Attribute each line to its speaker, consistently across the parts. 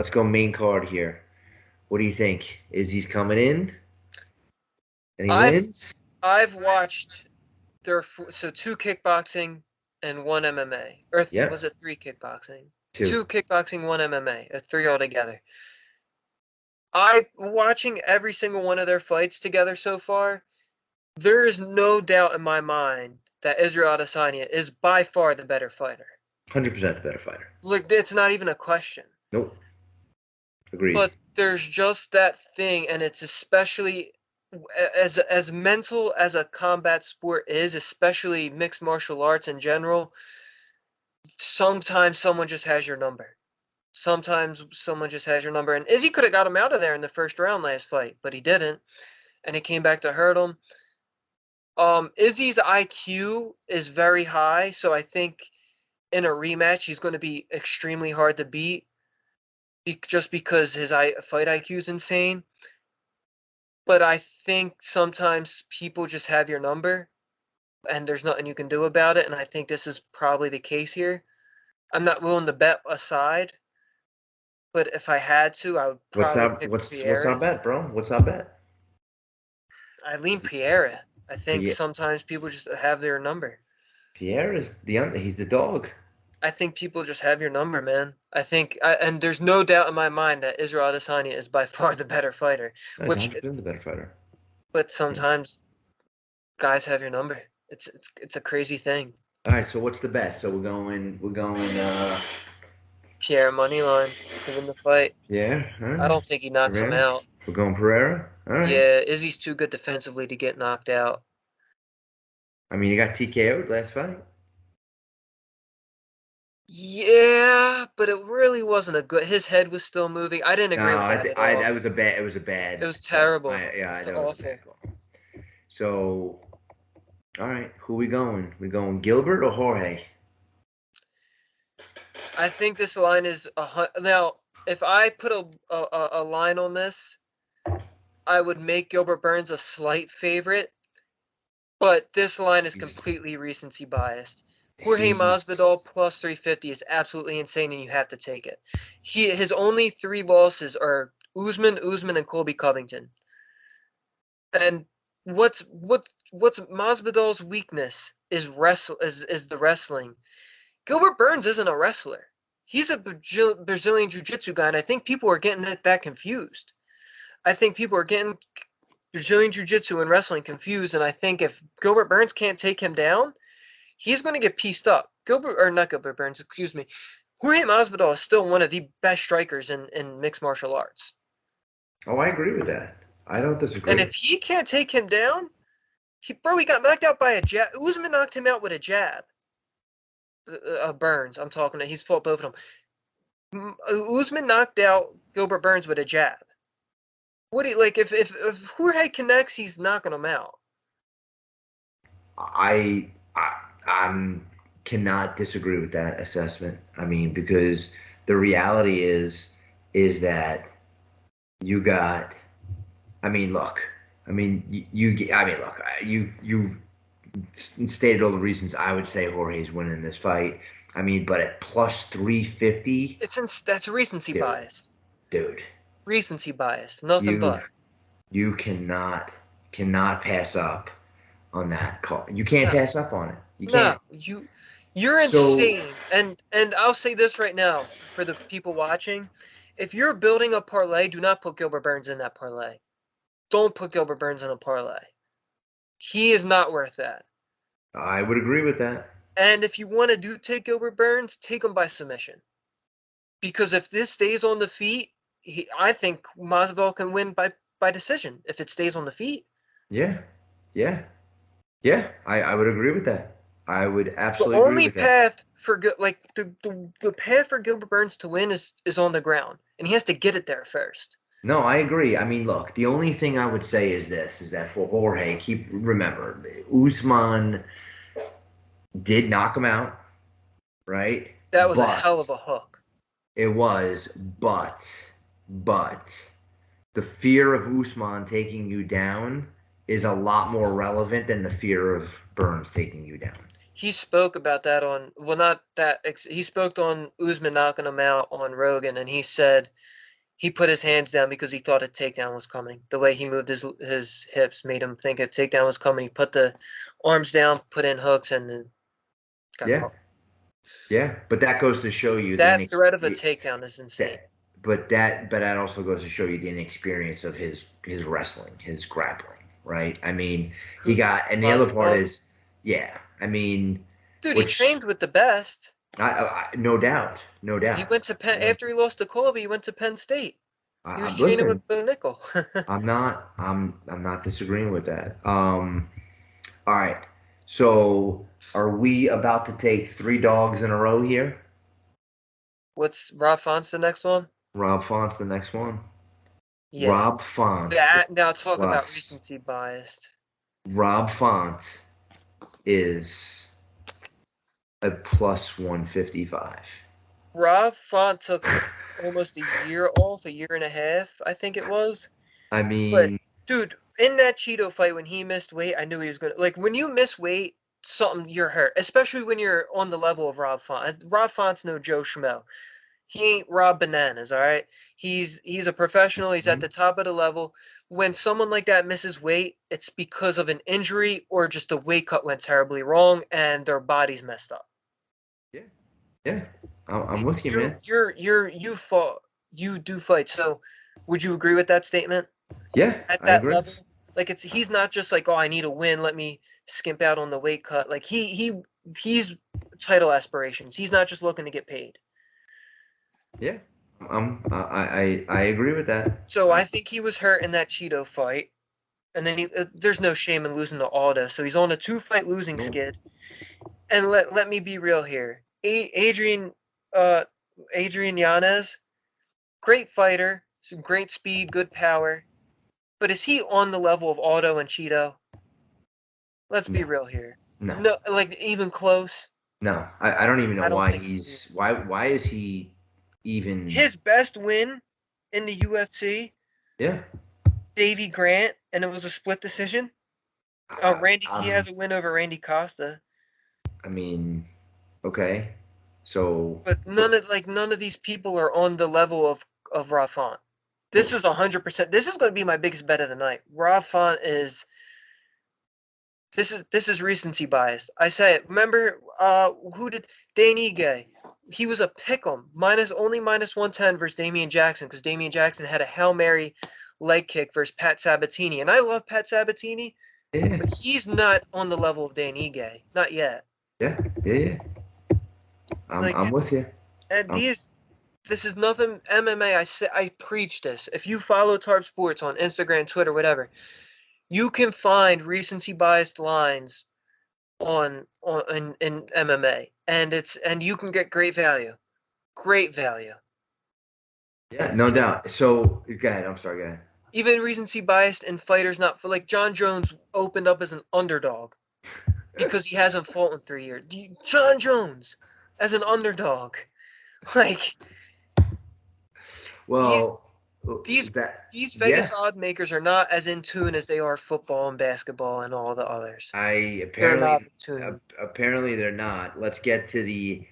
Speaker 1: Let's go main card here. What do you think? Izzy's coming in and he
Speaker 2: I've
Speaker 1: wins?
Speaker 2: I've watched two kickboxing and one MMA, or was
Speaker 1: Yep.
Speaker 2: it three kickboxing?
Speaker 1: Two.
Speaker 2: Two kickboxing, one MMA, three altogether. I watching every single one of their fights together so far. There is no doubt in my mind that Israel Adesanya is by far the better fighter.
Speaker 1: 100% the better fighter.
Speaker 2: Like it's not even a question.
Speaker 1: Nope. Agreed.
Speaker 2: But there's just that thing, and it's especially as mental as a combat sport is, especially mixed martial arts in general. Sometimes someone just has your number. Sometimes someone just has your number, and Izzy could have got him out of there in the first round last fight, but he didn't, and he came back to hurt him. Izzy's IQ is very high, so I think in a rematch he's going to be extremely hard to beat, just because his fight IQ is insane. But I think sometimes people just have your number, and there's nothing you can do about it. And I think this is probably the case here. I'm not willing to bet a side, but if I had to, I would
Speaker 1: What's
Speaker 2: probably
Speaker 1: our
Speaker 2: pick
Speaker 1: what's our
Speaker 2: Pierre.
Speaker 1: bet, bro? What's our bet?
Speaker 2: I lean Pierre. I think
Speaker 1: Pierre,
Speaker 2: sometimes people just have their number.
Speaker 1: Pierre is he's the dog.
Speaker 2: I think people just have your number, man. And there's no doubt in my mind that Israel Adesanya is by far the better fighter.
Speaker 1: No, he's
Speaker 2: Which,
Speaker 1: 100% the better fighter.
Speaker 2: but
Speaker 1: Yeah.
Speaker 2: sometimes guys have your number. It's a crazy thing.
Speaker 1: All right, so what's the bet? So we're going
Speaker 2: Pierre money line to win the fight.
Speaker 1: yeah, all
Speaker 2: I
Speaker 1: right.
Speaker 2: don't think he knocks him
Speaker 1: Pereira.
Speaker 2: out.
Speaker 1: We're going Pereira. All right.
Speaker 2: Yeah, Izzy's too good defensively to get knocked out.
Speaker 1: I mean, he got TKO'd last fight.
Speaker 2: Yeah, but it really wasn't a good. His head was still moving. I didn't
Speaker 1: No,
Speaker 2: agree with that at all.
Speaker 1: that was a bad. It was a bad
Speaker 2: It was
Speaker 1: call.
Speaker 2: terrible.
Speaker 1: I
Speaker 2: It's
Speaker 1: know it was a
Speaker 2: awful.
Speaker 1: bad call. So, all right, who we going? We going Gilbert or Jorge?
Speaker 2: I think this line is now. If I put a line on this, I would make Gilbert Burns a slight favorite, but this line is
Speaker 1: He's
Speaker 2: completely recency biased. Jorge Masvidal
Speaker 1: he's
Speaker 2: plus 350 is absolutely insane, and you have to take it. His only three losses are Usman, and Colby Covington. And what's Masvidal's weakness is the wrestling. Gilbert Burns isn't a wrestler. He's a Brazilian jiu-jitsu guy, and I think people are getting that confused. I think people are getting Brazilian jiu-jitsu and wrestling confused, and I think if Gilbert Burns can't take him down, he's going to get pieced up. Not Gilbert Burns, excuse me. Jorge Masvidal is still one of the best strikers in mixed martial arts.
Speaker 1: Oh, I agree with that. I don't
Speaker 2: And
Speaker 1: disagree.
Speaker 2: if he can't take him down, he got knocked out by a jab. Usman knocked him out with a jab. Burns, I'm talking to. He's fought both of them. Usman knocked out Gilbert Burns with a jab. What do you like? If Jorge connects, he's knocking him out.
Speaker 1: I cannot disagree with that assessment. I mean, because the reality is that you got. I mean, look. I mean, I mean, look. You stated all the reasons I would say Jorge's winning this fight. I mean, but at plus 350,
Speaker 2: That's recency
Speaker 1: dude,
Speaker 2: bias.
Speaker 1: dude,
Speaker 2: Recency bias. Nothing
Speaker 1: you
Speaker 2: but.
Speaker 1: you cannot pass up on that call. You can't
Speaker 2: No,
Speaker 1: pass up on it. You
Speaker 2: no.
Speaker 1: can't.
Speaker 2: You're
Speaker 1: So
Speaker 2: insane. And I'll say this right now for the people watching: if you're building a parlay, do not put Gilbert Burns in that parlay. Don't put Gilbert Burns in a parlay. He is not worth that.
Speaker 1: I would agree with that.
Speaker 2: And if you want to take Gilbert Burns, take him by submission. Because if this stays on the feet, I think Masvidal can win by decision if it stays on the feet.
Speaker 1: Yeah, yeah, yeah. I would agree with that. I would
Speaker 2: The
Speaker 1: absolutely agree
Speaker 2: only
Speaker 1: with that.
Speaker 2: path for the path for Gilbert Burns to win is on the ground, and he has to get it there first.
Speaker 1: No, I agree. I mean, look, the only thing I would say is this: is that for Jorge, remember, Usman did knock him out, right?
Speaker 2: That was a
Speaker 1: But
Speaker 2: hell of a hook.
Speaker 1: it was, but the fear of Usman taking you down is a lot more relevant than the fear of Burns taking you down.
Speaker 2: he spoke about that on, well, not that, he spoke on Usman knocking him out on Rogan, and he said he put his hands down because he thought a takedown was coming. The way he moved his hips made him think a takedown was coming. He put the arms down, put in hooks, and then got
Speaker 1: Yeah,
Speaker 2: caught.
Speaker 1: yeah. But that goes to show you
Speaker 2: That threat of a takedown is insane.
Speaker 1: that also goes to show you the inexperience of his wrestling, his grappling, right? I mean, he got, and the other part is, yeah. I mean,
Speaker 2: dude, he
Speaker 1: which
Speaker 2: trains with the best.
Speaker 1: no doubt, no doubt.
Speaker 2: He went to Penn after he lost to Colby. He went to Penn State. He was training
Speaker 1: Listen,
Speaker 2: with Bo Nickel.
Speaker 1: I'm not disagreeing with that. All right. So, are we about to take 3 dogs in a row here?
Speaker 2: What's Rob Font's the next one?
Speaker 1: Rob Font's the next one.
Speaker 2: Yeah.
Speaker 1: Rob Font.
Speaker 2: Now talk about recency biased.
Speaker 1: Rob Font is a plus 155.
Speaker 2: Rob Font took almost a year off, a year and a half, I think it was.
Speaker 1: I mean,
Speaker 2: But dude, in that Cheeto fight when he missed weight, I knew he was gonna, like, when you miss weight, something, you're hurt. Especially when you're on the level of Rob Font. Rob Font's no Joe Schmo. He ain't Rob Bananas, all right? He's a professional. He's at the top of the level. When someone like that misses weight, it's because of an injury or just the weight cut went terribly wrong and their body's messed up.
Speaker 1: yeah, yeah, I'm with you, man.
Speaker 2: You do fight. So, would you agree with that statement?
Speaker 1: Yeah,
Speaker 2: At
Speaker 1: I
Speaker 2: that
Speaker 1: agree.
Speaker 2: level, like, he's not just like, oh, I need a win. Let me skimp out on the weight cut. Like he's title aspirations. He's not just looking to get paid.
Speaker 1: Yeah, I agree with that.
Speaker 2: So I think he was hurt in that Cheeto fight, and then there's no shame in losing to Aldo. So he's on a 2-fight losing skid. And let me be real here, Adrian Yanez, great fighter, some great speed, good power, but is he on the level of Aldo and Cheeto? Let's be real here. No, like even close.
Speaker 1: No, I don't even know why
Speaker 2: he's
Speaker 1: why is he even
Speaker 2: his best win in the UFC.
Speaker 1: Yeah.
Speaker 2: Davy Grant, and it was a split decision. He has a win over Randy Costa.
Speaker 1: I mean, okay, so.
Speaker 2: But none of these people are on the level of Rob Font. This is 100%. This is going to be my biggest bet of the night. Rob Font is. This is recency bias. I say it. Remember, who did Dane Ige? He was a pick'em, only minus 110 versus Damian Jackson because Damian Jackson had a Hail Mary leg kick versus Pat Sabatini, and I love Pat Sabatini, but he's not on the level of Dane Ige, not yet.
Speaker 1: Yeah. I'm with you.
Speaker 2: And this is nothing MMA. I preach this. If you follow TARP Sports on Instagram, Twitter, whatever, you can find recency biased lines in MMA, and you can get great value. Great value.
Speaker 1: Yeah, no doubt. So go ahead. I'm sorry. Go ahead.
Speaker 2: Even recency biased in fighters not for, like, John Jones opened up as an underdog because he hasn't fought in 3 years. John Jones as an underdog, like.
Speaker 1: Well,
Speaker 2: these Vegas odd makers are not as in tune as they are football and basketball and all the others.
Speaker 1: Apparently they're not. Let's get to the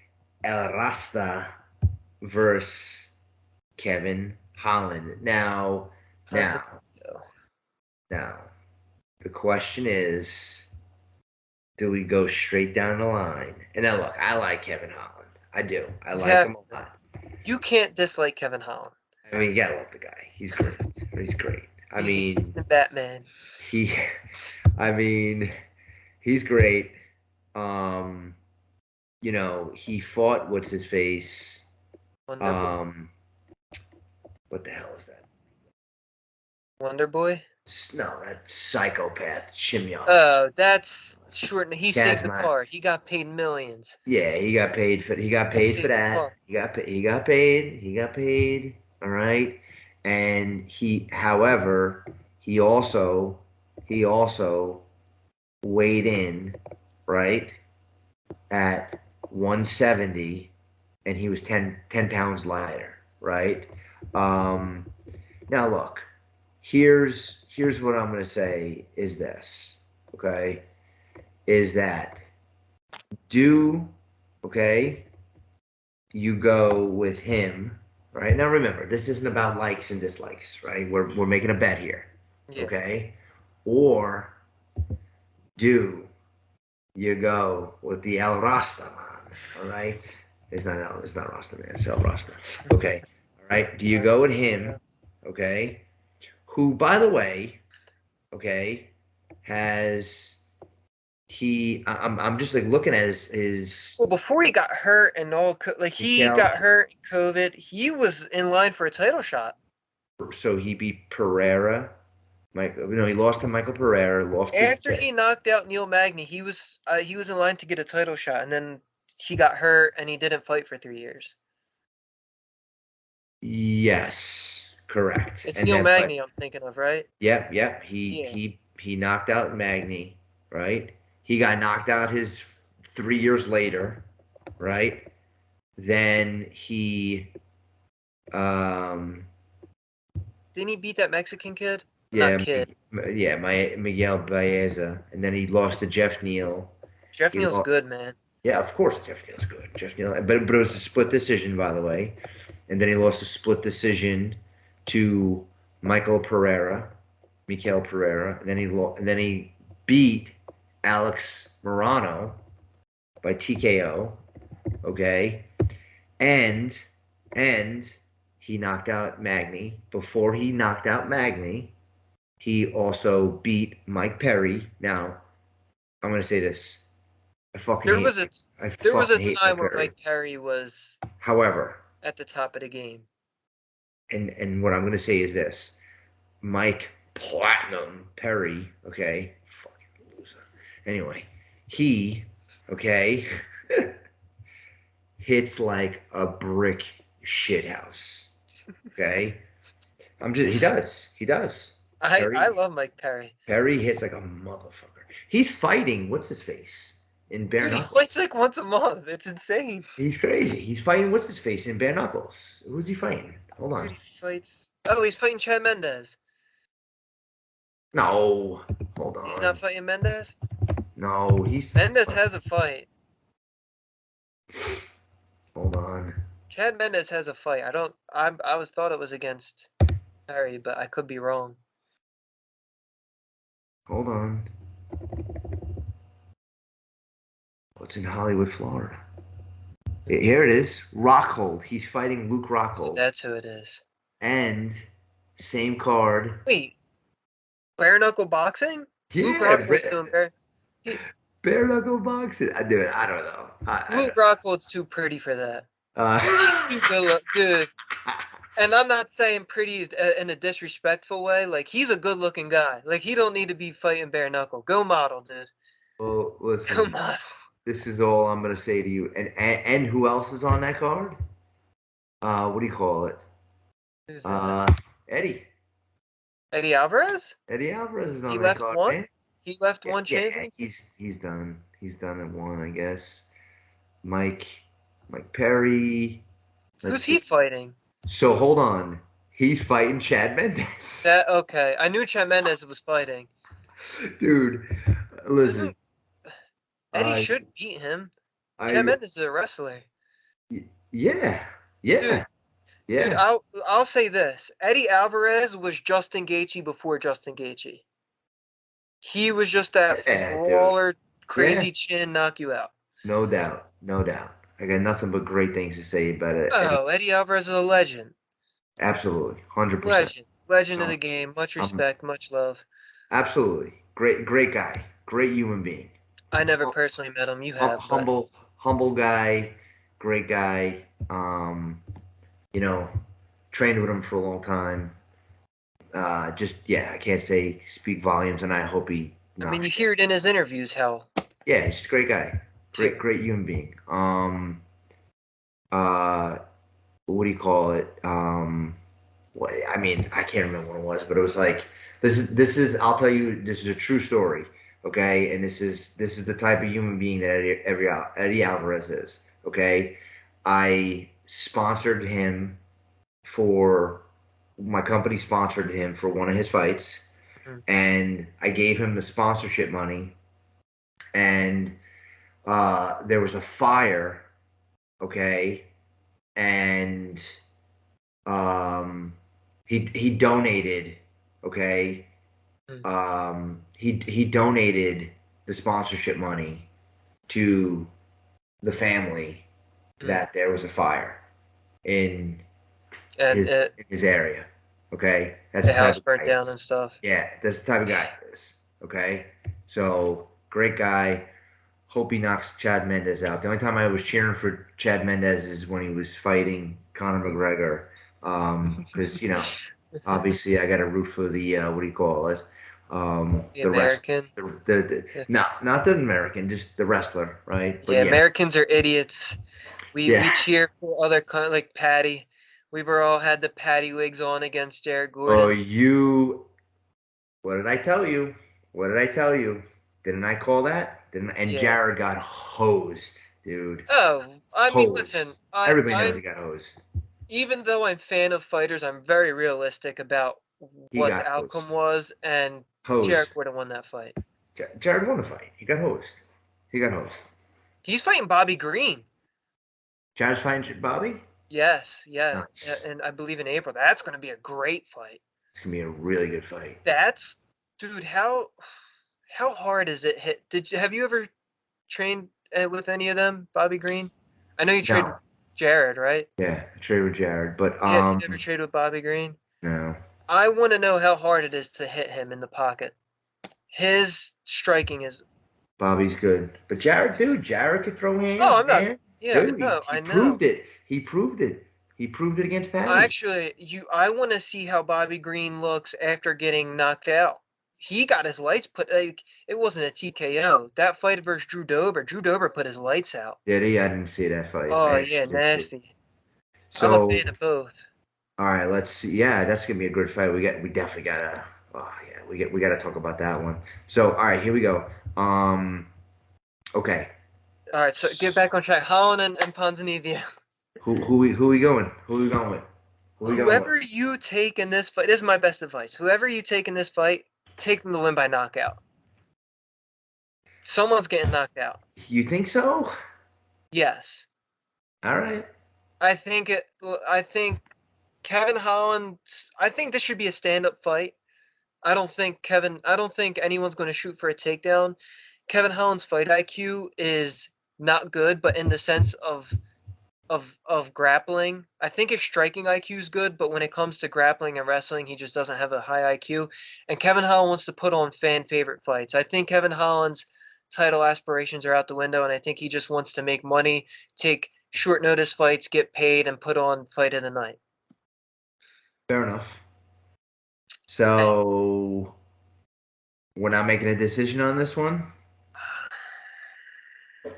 Speaker 1: El Rasta versus Kevin Holland. Now, the question is, do we go straight down the line? And now, look, I like Kevin Holland. I do. I like him a lot.
Speaker 2: You can't dislike Kevin Holland.
Speaker 1: I mean, you gotta love the guy. He's great. He's great.
Speaker 2: He's the Batman.
Speaker 1: He's great. He fought what's his face. What the hell is that?
Speaker 2: Wonder Boy?
Speaker 1: No, that psychopath Shimyon.
Speaker 2: Oh, that's short. He saved the card. He got paid millions.
Speaker 1: Yeah, he got paid for that. He got paid. All right, and he also weighed in, right, at 170, and he was 10 pounds lighter, right? Now look, here's what I'm gonna say is this, okay? Is that Do, okay, you go with him, right? Now remember, this isn't about likes and dislikes, right? We're making a bet here,
Speaker 2: Yeah.
Speaker 1: okay? Or do you go with the El Rasta man, all right? It's not Rasta man, it's El Rasta. Okay, all right. Do you go with him, okay? Who, by the way, okay, has I'm just like looking at his
Speaker 2: Well, before he got hurt and like he
Speaker 1: Mikael.
Speaker 2: got hurt, COVID, he was in line for a title shot.
Speaker 1: So he beat Pereira. He lost to Michael Pereira. Lost to
Speaker 2: After he knocked out Neil Magny, he was in line to get a title shot, and then he got hurt and he didn't fight for 3 years.
Speaker 1: Yes, correct.
Speaker 2: It's
Speaker 1: And
Speaker 2: Neil
Speaker 1: then, but
Speaker 2: Magny I'm thinking of, right?
Speaker 1: yep. He
Speaker 2: Yeah.
Speaker 1: he he knocked out Magny, right? He got knocked out his 3 years later, right? Then he um
Speaker 2: Didn't he beat that Mexican kid? Not
Speaker 1: yeah,
Speaker 2: kid.
Speaker 1: Miguel Baeza, and then he lost to Jeff Neal.
Speaker 2: Jeff
Speaker 1: He
Speaker 2: Neal's
Speaker 1: lost,
Speaker 2: good, man.
Speaker 1: yeah, of course Jeff Neal's good. Jeff Neal, but it was a split decision, by the way. And then he lost a split decision to Michael Pereira, Mikael Pereira, and then he beat Alex Morano by TKO. Okay, and and he knocked out Magny. Before he knocked out Magny, he also beat Mike Perry. Now I'm gonna say this: I fucking
Speaker 2: There
Speaker 1: hate
Speaker 2: was a
Speaker 1: I
Speaker 2: there was a
Speaker 1: fucking hate
Speaker 2: time
Speaker 1: Mike
Speaker 2: where
Speaker 1: Perry.
Speaker 2: Mike Perry was
Speaker 1: However,
Speaker 2: at the top of the game.
Speaker 1: and what I'm gonna say is this: Mike Platinum Perry, okay, fucking loser. Anyway, he, okay, hits like a brick shithouse. Okay, he does.
Speaker 2: I
Speaker 1: Perry
Speaker 2: love Mike Perry.
Speaker 1: Perry hits like a motherfucker. He's fighting what's his face in bare
Speaker 2: Dude, he
Speaker 1: knuckles.
Speaker 2: fights like once a month. It's insane.
Speaker 1: He's crazy. He's fighting what's his face in bare knuckles. Who's he fighting? Hold
Speaker 2: Dude,
Speaker 1: on.
Speaker 2: he fights. Oh, he's fighting Chad Mendez.
Speaker 1: No, hold
Speaker 2: He's not
Speaker 1: on.
Speaker 2: fighting Mendez?
Speaker 1: No, he's
Speaker 2: Mendez has a fight.
Speaker 1: hold on.
Speaker 2: Chad Mendez has a fight. I was thought it was against Perry, but I could be wrong.
Speaker 1: Hold on. What's in Hollywood, Florida? Here it is. Rockhold. He's fighting Luke
Speaker 2: Dude,
Speaker 1: Rockhold.
Speaker 2: that's who it is.
Speaker 1: And same card.
Speaker 2: Wait, bare knuckle boxing? Luke
Speaker 1: Yeah,
Speaker 2: Rockhold's doing bare. He,
Speaker 1: bare knuckle boxing. I do it. I don't know. I
Speaker 2: Luke
Speaker 1: don't
Speaker 2: Rockhold's too pretty for that.
Speaker 1: know.
Speaker 2: He's too good look, dude. And I'm not saying pretty in a disrespectful way. Like he's a good looking guy. Like he don't need to be fighting bare knuckle. Go model, dude.
Speaker 1: Well,
Speaker 2: Go
Speaker 1: listen.
Speaker 2: model.
Speaker 1: This is all I'm gonna say to you. And who else is on that card? What do you call it?
Speaker 2: Who's that?
Speaker 1: Uh, Eddie.
Speaker 2: Eddie Alvarez?
Speaker 1: Eddie Alvarez is
Speaker 2: He
Speaker 1: on that
Speaker 2: left
Speaker 1: card,
Speaker 2: one.
Speaker 1: man.
Speaker 2: He left
Speaker 1: Yeah,
Speaker 2: one
Speaker 1: yeah,
Speaker 2: champion.
Speaker 1: he's done. He's done at one, I guess. Mike Mike Perry. Let's
Speaker 2: Who's
Speaker 1: see.
Speaker 2: he fighting?
Speaker 1: So hold on. He's fighting Chad Mendes.
Speaker 2: That okay? I knew Chad Mendez was fighting.
Speaker 1: Dude, listen.
Speaker 2: Isn't Eddie
Speaker 1: I
Speaker 2: should beat him? Chad
Speaker 1: I
Speaker 2: Mendez is a wrestler,
Speaker 1: yeah.
Speaker 2: dude.
Speaker 1: Yeah.
Speaker 2: Dude,
Speaker 1: Yeah.
Speaker 2: I'll say this: Eddie Alvarez was Justin Gaethje before Justin Gaethje. He was just that
Speaker 1: Yeah, dude.
Speaker 2: brawler,
Speaker 1: Yeah.
Speaker 2: crazy chin, knock you out.
Speaker 1: No doubt. No doubt. I got nothing but great things to say about it. Eddie.
Speaker 2: Oh, Eddie Alvarez is a legend.
Speaker 1: Absolutely. 100%.
Speaker 2: Legend. Legend of
Speaker 1: Um,
Speaker 2: the game. Much
Speaker 1: um,
Speaker 2: respect, much love.
Speaker 1: absolutely. Great guy. Great human being.
Speaker 2: I never personally met him. You have, but
Speaker 1: Humble guy. Great guy. You know, trained with him for a long time. Just yeah, I can't say speak volumes, and I hope he
Speaker 2: I mean,
Speaker 1: knocks.
Speaker 2: you hear it in his interviews, hell.
Speaker 1: Yeah, he's just a great guy.
Speaker 2: Period.
Speaker 1: Great human being. Uh, what do you call it? What, I mean, I can't remember what it was, but it was like this is. I'll tell you, this is a true story. Okay, and this is the type of human being that Eddie Alvarez is. Okay, I sponsored him for my company sponsored him for one of his fights,
Speaker 2: Mhm.
Speaker 1: and I gave him the sponsorship money, and there was a fire, okay, and he donated, okay,
Speaker 2: Mm.
Speaker 1: he donated the sponsorship money to the family
Speaker 2: Mm.
Speaker 1: that there was a fire in
Speaker 2: And
Speaker 1: in his area. Okay, that's
Speaker 2: the
Speaker 1: the type
Speaker 2: house
Speaker 1: of
Speaker 2: burnt
Speaker 1: guy.
Speaker 2: down and stuff.
Speaker 1: Yeah, that's the type of guy he is. Okay, so great guy. Hope he knocks Chad Mendez out. The only time I was cheering for Chad Mendez is when he was fighting Conor McGregor. Because obviously I got to root for the what do you call it?
Speaker 2: The
Speaker 1: The rest,
Speaker 2: American.
Speaker 1: the
Speaker 2: Yeah.
Speaker 1: no, not the American, just the wrestler, right? But
Speaker 2: Yeah,
Speaker 1: yeah,
Speaker 2: Americans are idiots.
Speaker 1: yeah.
Speaker 2: We cheer for other like Patty. We were all had the Patty wigs on against Jared
Speaker 1: Oh,
Speaker 2: Gordon.
Speaker 1: you. What did I tell you? What did I tell you? Didn't I call that? Didn't? And
Speaker 2: Yeah.
Speaker 1: Jared got hosed, dude.
Speaker 2: Oh, I mean,
Speaker 1: Hosed.
Speaker 2: listen,
Speaker 1: Everybody knows he got hosed.
Speaker 2: even though I'm fan of fighters, I'm very realistic about
Speaker 1: He
Speaker 2: what
Speaker 1: got
Speaker 2: the outcome
Speaker 1: hosed.
Speaker 2: was, and Jared
Speaker 1: Hosed.
Speaker 2: Gordon won that fight.
Speaker 1: Jared won the fight. He got hosed. He got hosed.
Speaker 2: He's fighting Bobby Green.
Speaker 1: Jared's fighting Bobby?
Speaker 2: Yes, yeah,
Speaker 1: Nice.
Speaker 2: and I believe in April. That's going to be a great fight.
Speaker 1: It's gonna be a really good fight.
Speaker 2: That's, dude, how hard is it hit? Have you ever trained with any of them, Bobby Green? I know you trained with
Speaker 1: No.
Speaker 2: Jared, right?
Speaker 1: Yeah, I traded with Jared, but
Speaker 2: You never traded with Bobby Green?
Speaker 1: no.
Speaker 2: I want to know how hard it is to hit him in the pocket. His striking is.
Speaker 1: Bobby's good. But Jared, dude, Jared could throw
Speaker 2: Oh,
Speaker 1: hands,
Speaker 2: I'm not.
Speaker 1: man.
Speaker 2: Yeah,
Speaker 1: Dude,
Speaker 2: no,
Speaker 1: he
Speaker 2: I know.
Speaker 1: proved it. He proved it. He proved it against Patty.
Speaker 2: Actually, I want to see how Bobby Green looks after getting knocked out. He got his lights put. Like, it wasn't a TKO. That fight versus Drew Dober. Drew Dober put his lights out.
Speaker 1: Did he? I didn't see that fight.
Speaker 2: Oh
Speaker 1: I
Speaker 2: yeah,
Speaker 1: actually didn't see it.
Speaker 2: nasty. I'm a
Speaker 1: So,
Speaker 2: fan of both.
Speaker 1: all right, let's see. Yeah, that's gonna be a good fight. We definitely gotta. Oh yeah, we gotta talk about that one. So, all right, here we go. Okay.
Speaker 2: All right, so get back on track. Holland and Ponzinibbio.
Speaker 1: Who we going? Who we going with? Who we going with?
Speaker 2: Whoever you take in this fight, this is my best advice. Whoever you take in this fight, take them to win by knockout. Someone's getting knocked out.
Speaker 1: You think so?
Speaker 2: Yes.
Speaker 1: All right.
Speaker 2: I think it. I think Kevin Holland. I think this should be a stand-up fight. I don't think Kevin. I don't think anyone's going to shoot for a takedown. Kevin Holland's fight IQ is not good, but in the sense of grappling, I think his striking IQ is good, but when it comes to grappling and wrestling, he just doesn't have a high IQ. And Kevin Holland wants to put on fan favorite fights. I think Kevin Holland's title aspirations are out the window, and I think he just wants to make money, take short notice fights, get paid, and put on fight of the night.
Speaker 1: Fair enough. So we're not making a decision on this one.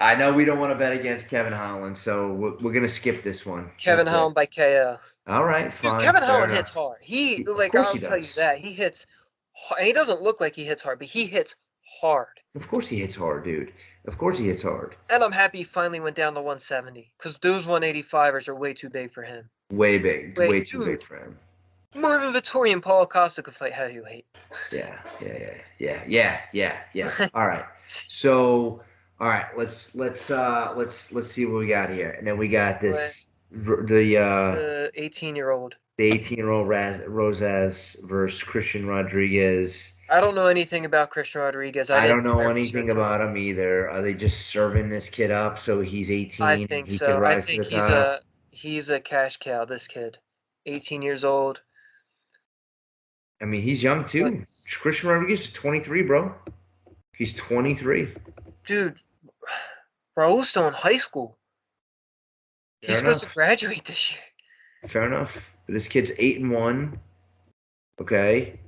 Speaker 1: I know we don't want to bet against Kevin Holland, so we're gonna skip this one.
Speaker 2: Kevin
Speaker 1: That's it.
Speaker 2: Holland by KO.
Speaker 1: All right,
Speaker 2: Dude,
Speaker 1: fine.
Speaker 2: Kevin
Speaker 1: Fair
Speaker 2: Holland hits
Speaker 1: enough.
Speaker 2: hard.
Speaker 1: Of course he
Speaker 2: I'll tell you
Speaker 1: does.
Speaker 2: that. He hits, and he doesn't look like he hits hard, but he hits hard.
Speaker 1: Of course he hits hard, dude. Of course he hits hard.
Speaker 2: And I'm happy he finally went down to 170, because those 185ers are way too big for him.
Speaker 1: Way big.
Speaker 2: Wait,
Speaker 1: Way too
Speaker 2: dude.
Speaker 1: big for him.
Speaker 2: Marvin Vettori and Paul Acosta could fight heavyweight.
Speaker 1: Yeah. All right. So, all right. Let's see what we got here, and then we got this
Speaker 2: The 18-year-old.
Speaker 1: the 18-year-old Rosas versus Christian Rodriguez.
Speaker 2: I don't know anything about Christian Rodriguez.
Speaker 1: I
Speaker 2: didn't
Speaker 1: don't
Speaker 2: do my
Speaker 1: know anything
Speaker 2: research on
Speaker 1: about
Speaker 2: him.
Speaker 1: him either. Are they just serving this kid up so he's 18
Speaker 2: I
Speaker 1: and
Speaker 2: think
Speaker 1: he can
Speaker 2: so. I
Speaker 1: rise to
Speaker 2: think
Speaker 1: the top?
Speaker 2: he's a cash cow. This kid, 18 years old.
Speaker 1: I mean, he's young
Speaker 2: But
Speaker 1: too. Christian Rodriguez is 23, bro. He's 23.
Speaker 2: dude, Raul's still in high school. He's
Speaker 1: Fair
Speaker 2: supposed
Speaker 1: enough.
Speaker 2: to graduate this year.
Speaker 1: Fair enough. But this kid's 8-1. Okay.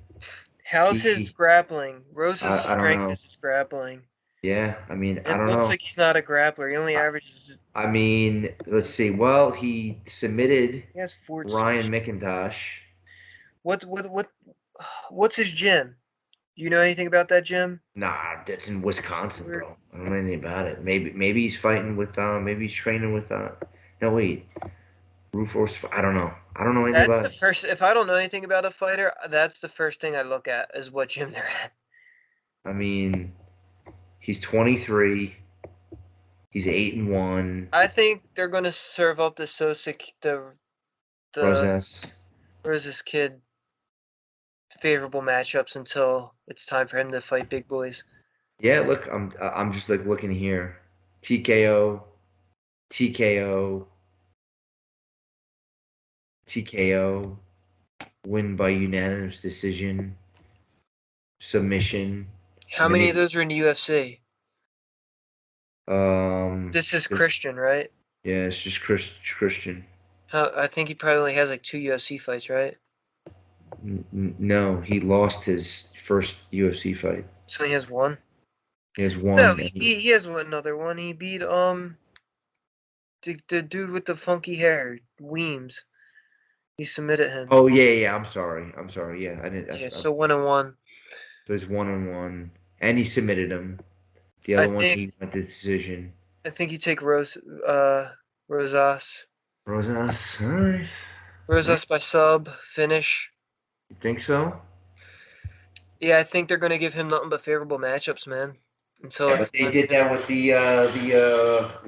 Speaker 2: How's his grappling? Rose's
Speaker 1: I don't
Speaker 2: strength
Speaker 1: know.
Speaker 2: is his grappling.
Speaker 1: Yeah, I mean, I
Speaker 2: It
Speaker 1: don't
Speaker 2: looks
Speaker 1: know.
Speaker 2: like he's not a grappler. He only averages.
Speaker 1: I mean, let's see. Well, he submitted
Speaker 2: He has 4
Speaker 1: Ryan
Speaker 2: submissions.
Speaker 1: McIntosh.
Speaker 2: What's his gym? Do you know anything about that gym?
Speaker 1: Nah, that's in Wisconsin, bro. I don't know anything about it. Maybe he's fighting with maybe he's training with no wait. Rufus, I don't know. I don't know anything
Speaker 2: That's
Speaker 1: about
Speaker 2: the
Speaker 1: it.
Speaker 2: first. If I don't know anything about a fighter, that's the first thing I look at is what gym they're at.
Speaker 1: I mean, he's 23. He's 8-1.
Speaker 2: I think they're gonna serve up the the
Speaker 1: Rosas.
Speaker 2: Rose's kid favorable matchups until it's time for him to fight big boys.
Speaker 1: Yeah, look, I'm just like looking here. TKO, TKO, TKO, win by unanimous decision, submission.
Speaker 2: How
Speaker 1: And then
Speaker 2: many of those are in the UFC? This is
Speaker 1: just,
Speaker 2: Christian, right?
Speaker 1: yeah, it's just Christian.
Speaker 2: I think he probably only has like 2 UFC fights, right?
Speaker 1: No, he lost his first UFC fight.
Speaker 2: So he has one.
Speaker 1: He has
Speaker 2: No,
Speaker 1: one.
Speaker 2: he has another one. He beat the dude with the funky hair, Weems. He submitted him.
Speaker 1: Oh yeah, yeah. I'm sorry. Yeah, I didn't.
Speaker 2: Yeah, so 1-1.
Speaker 1: So it's 1-1, and he submitted him. The
Speaker 2: I
Speaker 1: other one,
Speaker 2: think
Speaker 1: he went the decision.
Speaker 2: I think you take Rosas.
Speaker 1: Rosas, all right. All right.
Speaker 2: Rosas by sub, finish.
Speaker 1: You think so?
Speaker 2: Yeah, I think they're gonna give him nothing but favorable matchups, man. Until
Speaker 1: Yeah, but
Speaker 2: it's
Speaker 1: they
Speaker 2: time
Speaker 1: did
Speaker 2: for him.
Speaker 1: that with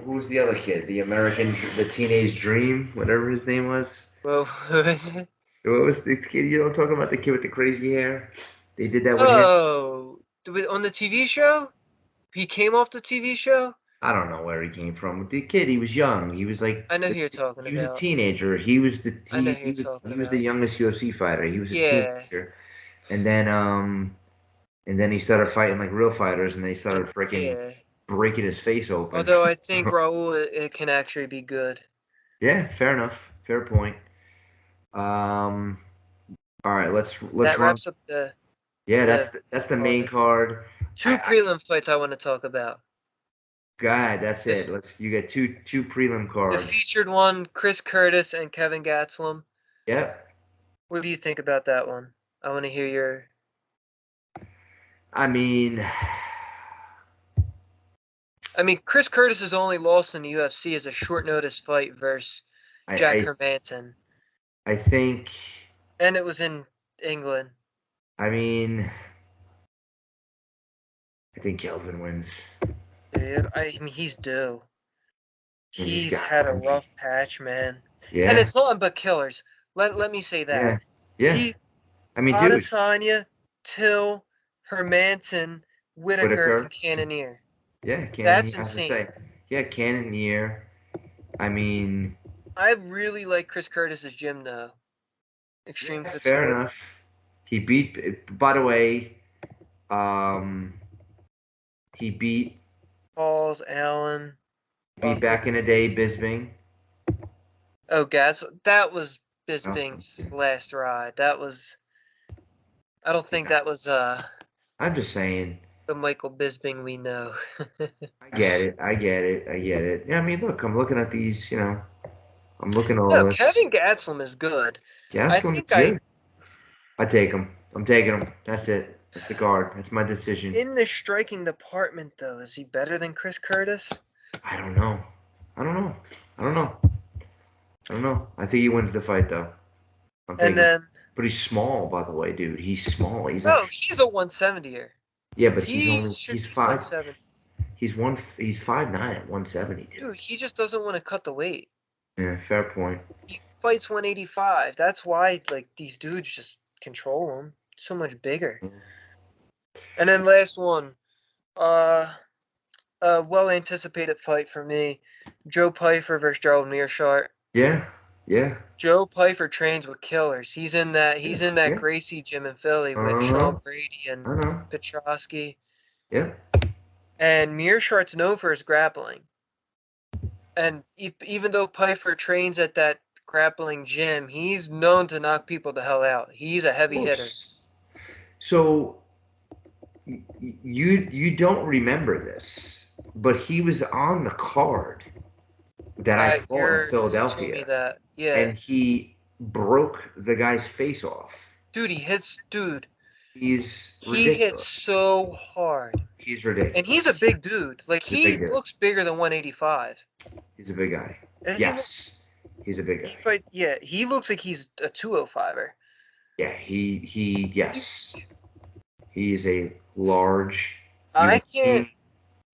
Speaker 1: who was the other kid? The Teenage Dream, whatever his name was.
Speaker 2: Well, who is it?
Speaker 1: What was the kid? You know, what I'm talking about the kid with the crazy hair. They did that with him.
Speaker 2: Oh, on the TV show? He came off the TV show?
Speaker 1: I don't know where he came from. The kid, he was young. He was like,
Speaker 2: I know who you're talking
Speaker 1: he was a
Speaker 2: about.
Speaker 1: teenager. He was the
Speaker 2: I know who you're talking
Speaker 1: he was the
Speaker 2: about.
Speaker 1: youngest UFC fighter. He was a
Speaker 2: Yeah,
Speaker 1: teenager, and then he started fighting like real fighters, and they started freaking
Speaker 2: yeah.
Speaker 1: breaking his face open.
Speaker 2: Although I think Raul it can actually be good.
Speaker 1: Yeah, fair enough. Fair point. Um, all right, let's
Speaker 2: That
Speaker 1: run.
Speaker 2: wraps up the
Speaker 1: Yeah,
Speaker 2: the
Speaker 1: that's the main
Speaker 2: card.
Speaker 1: card.
Speaker 2: Two prelim fights I want to talk about.
Speaker 1: God, that's it.
Speaker 2: This
Speaker 1: You get two prelim
Speaker 2: the
Speaker 1: cards.
Speaker 2: featured one, Chris Curtis and Kevin Gastelum.
Speaker 1: Yep.
Speaker 2: What do you think about that one? I want to hear your.
Speaker 1: I mean,
Speaker 2: I mean, Chris Curtis's only loss in the UFC is a short notice fight versus
Speaker 1: I
Speaker 2: Jack
Speaker 1: I
Speaker 2: Hermanson,
Speaker 1: I think.
Speaker 2: and it was in England.
Speaker 1: I mean, I think Kelvin wins.
Speaker 2: Dude, I mean, he's due.
Speaker 1: And he's
Speaker 2: He's
Speaker 1: got.
Speaker 2: had a
Speaker 1: I mean,
Speaker 2: rough patch, man, and
Speaker 1: yeah,
Speaker 2: it's nothing but killers. Let me say that
Speaker 1: yeah, yeah.
Speaker 2: he
Speaker 1: I mean, dude,
Speaker 2: Adesanya, Till, Hermanson, Whitaker, and
Speaker 1: Whitaker.
Speaker 2: Cannonier.
Speaker 1: Yeah, Cannon.
Speaker 2: That's
Speaker 1: I have to
Speaker 2: insane.
Speaker 1: say, yeah, Cannonier. I mean,
Speaker 2: I really like Chris Curtis's gym though. Extreme
Speaker 1: yeah, fair
Speaker 2: Couture.
Speaker 1: enough. He beat. By the way, um, he
Speaker 2: Pauls, Allen,
Speaker 1: beat
Speaker 2: Buckley.
Speaker 1: back in the day Bisbing.
Speaker 2: Oh, Gas. That was
Speaker 1: Oh,
Speaker 2: Bisping's last ride. That was. I don't think
Speaker 1: yeah.
Speaker 2: that was
Speaker 1: I'm just saying.
Speaker 2: the Michael Bisping we know.
Speaker 1: I get it. I get it. I get it. Yeah, I mean, look, I'm looking at these. I'm looking at
Speaker 2: No,
Speaker 1: all this.
Speaker 2: Kevin Gastelum is good. I
Speaker 1: Gastelum
Speaker 2: think
Speaker 1: is good. I take him. I'm taking him. That's it. That's the guard. That's my decision.
Speaker 2: in the striking department though, is he better than Chris Curtis?
Speaker 1: I don't know. I don't know. I don't know. I don't know. I think he wins the fight though. I'm
Speaker 2: And
Speaker 1: taking him.
Speaker 2: then
Speaker 1: But he's small, by the way, dude. He's small. He's like,
Speaker 2: oh, he's a 170er.
Speaker 1: yeah, but
Speaker 2: He should
Speaker 1: he's
Speaker 2: be
Speaker 1: five.
Speaker 2: 170.
Speaker 1: He's 5'9" at 170, dude.
Speaker 2: Dude, he just doesn't want to cut the weight.
Speaker 1: Yeah, fair point.
Speaker 2: He fights 185. That's why like these dudes just control him. So much bigger. And then last one, uh, a well anticipated fight for me, Joe Pyfer versus Gerald Mearshart.
Speaker 1: Yeah, yeah,
Speaker 2: Joe Pyfer trains with killers.
Speaker 1: yeah,
Speaker 2: He's in that
Speaker 1: yeah.
Speaker 2: Gracie gym in Philly with
Speaker 1: Uh
Speaker 2: Sean
Speaker 1: huh.
Speaker 2: Brady and
Speaker 1: I know.
Speaker 2: Petrosky.
Speaker 1: Yeah.
Speaker 2: And Mearshart's known for his grappling. And even though Pyfer trains at that grappling gym, he's known to knock people the hell out. He's a
Speaker 1: Of
Speaker 2: heavy hitter.
Speaker 1: course. So you don't remember this, but he was on the card that I fought in
Speaker 2: You told me
Speaker 1: Philadelphia,
Speaker 2: that. Yeah.
Speaker 1: and he broke the guy's face off.
Speaker 2: Dude,
Speaker 1: He's
Speaker 2: he hits
Speaker 1: ridiculous.
Speaker 2: so hard.
Speaker 1: He's
Speaker 2: And he's a
Speaker 1: ridiculous.
Speaker 2: big dude. Like
Speaker 1: He's a big
Speaker 2: he
Speaker 1: dude.
Speaker 2: looks bigger than 185.
Speaker 1: He's a big guy.
Speaker 2: And
Speaker 1: Yes, he's a big guy.
Speaker 2: he looks like he's a 205er.
Speaker 1: Yeah, yes, he is a large
Speaker 2: I
Speaker 1: human
Speaker 2: can't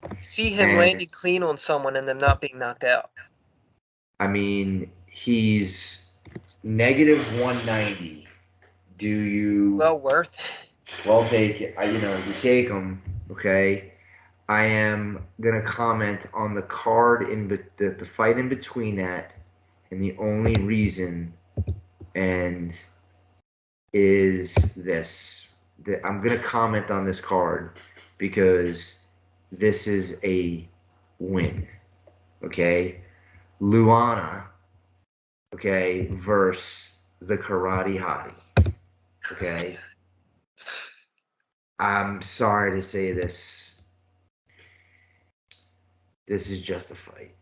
Speaker 1: being.
Speaker 2: see him
Speaker 1: And
Speaker 2: landing clean on someone and them not being knocked out.
Speaker 1: I mean, he's negative 190. Do you
Speaker 2: Well worth.
Speaker 1: well take it? You take him, okay? I am gonna comment on the card the fight in between that, and the only reason and is this that I'm gonna comment on this card because this is a win, okay? Luana, okay, versus the Karate Hottie, okay? I'm sorry to say this. This is just a fight.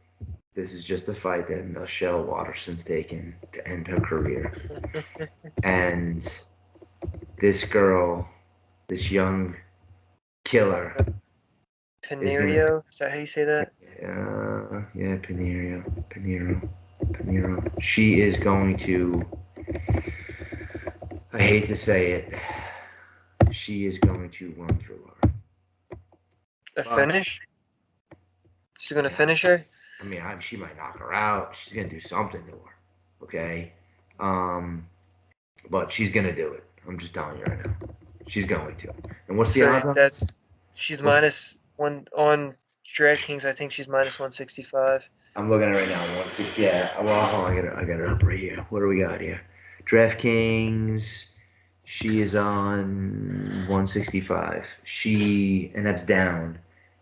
Speaker 1: This is just a fight that Michelle Watterson's taken to end her career. And this girl, this young killer, is gonna.
Speaker 2: Pinerio, is that how you say that?
Speaker 1: Yeah, Pinero. She is going to. I hate to say it. She is going to run through her.
Speaker 2: A finish? She's gonna finish her?
Speaker 1: I mean, she might knock her out. She's gonna do something to her. Okay. But she's gonna do it. I'm just telling you right now. She's going to. And what's the odds on this?
Speaker 2: She's minus one on DraftKings. I think she's minus 165.
Speaker 1: I'm looking at it right now. 160. Yeah. Well, hold on, I got it up right here. What do we got here? DraftKings. She is on 165. And that's down.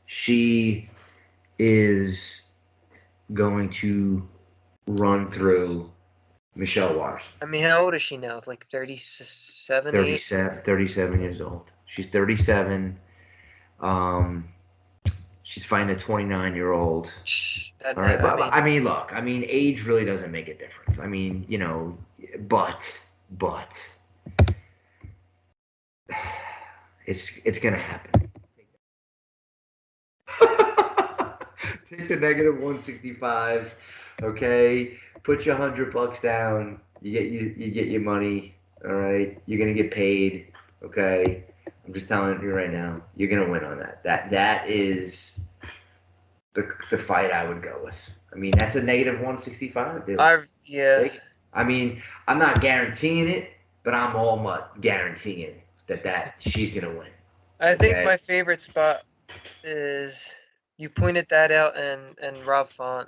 Speaker 1: She is going to run through Michelle Watterson.
Speaker 2: I mean, how old is she now? Like 37,
Speaker 1: 37 years old. She's 37. She's fighting a 29-year-old. All right, but I mean, look. I mean, age really doesn't make a difference. I mean, but it's gonna happen. Take the negative 165. Okay, put your $100 down. You get your money. All right, you're gonna get paid. Okay, I'm just telling you right now, you're gonna win on that. That is the fight I would go with. I mean, that's a negative 165, dude.
Speaker 2: Yeah.
Speaker 1: I mean, I'm not guaranteeing it, but I'm almost guaranteeing that she's gonna win.
Speaker 2: I think my favorite spot is you pointed that out and Rob Font.